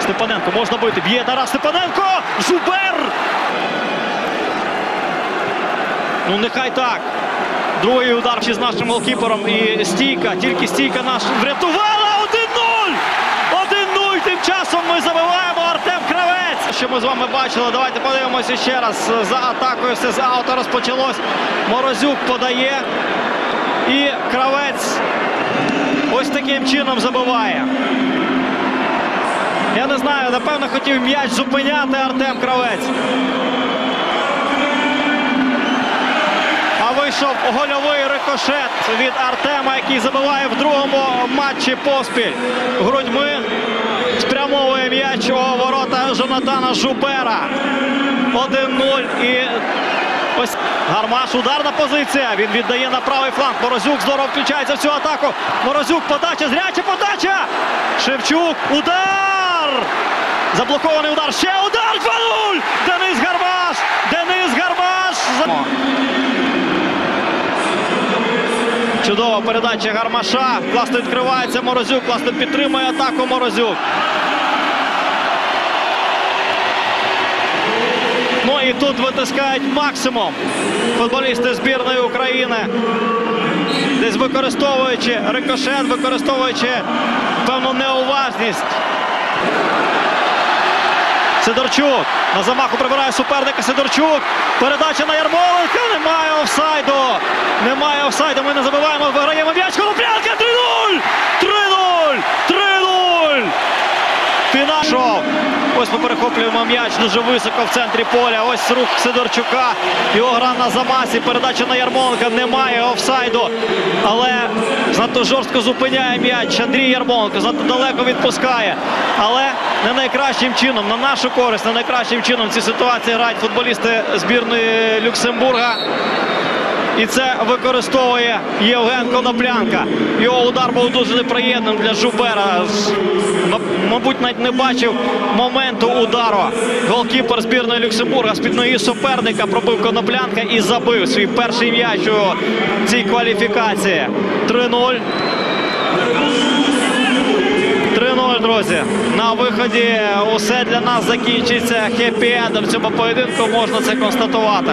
Степаненко можна бити. Б'є Тарас Степаненко! Жубер! Ну нехай так. Другий удар з нашим голкіпером. І стійка, тільки стійка наш врятувала. 1-0! 1-0! Тим часом ми забиваємо. Артем Кравець. Що ми з вами бачили, давайте подивимося ще раз. За атакою все з аута розпочалось. Морозюк подає. І Кравець ось таким чином забиває. Я не знаю, напевно, хотів м'яч зупиняти Артем Кравець. А вийшов гольовий рикошет від Артема, який забиває в другому матчі поспіль. Грудьми спрямовує м'яч у ворота Жонатана Жубера. 1-0 і ось Гармаш, ударна позиція. Він віддає на правий фланг. Морозюк здорово включається в цю атаку. Морозюк, подача, зряча подача. Шевчук, удар! Заблокований удар, ще удар, 2-0! Денис Гармаш! Денис Гармаш! Чудова передача Гармаша. Класно відкривається Морозюк, класно підтримує атаку Морозюк. Ну і тут витискають максимум футболісти збірної України. Десь використовуючи рикошет, використовуючи певну неуважність. Сидорчук на замаху прибирає суперника. Сидорчук. Передача на Ярмоленка. Немає офсайду. Немає офсайду. Ми не забиваємо. Виграємо м'яч. Коноплянка. 3-0. 3-0. 3-0. Фінал. Ось ми перехоплюємо м'яч дуже високо в центрі поля. Ось рух Сидорчука. Його гра на замасі. Передача на Ярмоленка. Немає офсайду. Але занадто жорстко зупиняє м'яч. Андрій Ярмоленко занадто далеко відпускає. Але не найкращим чином, на нашу користь, не найкращим чином ці ситуації грають футболісти збірної Люксембурга. І це використовує Євген Коноплянка. Його удар був дуже неприємним для Жубера. Мабуть, навіть не бачив моменту удару. Голкіпер збірної Люксембурга з-під ноги суперника пробив Коноплянка і забив свій перший м'яч у цій кваліфікації. 3-0. 3-0, друзі. На виході усе для нас закінчиться хеппі-ендом в цьому поєдинку, можна це констатувати.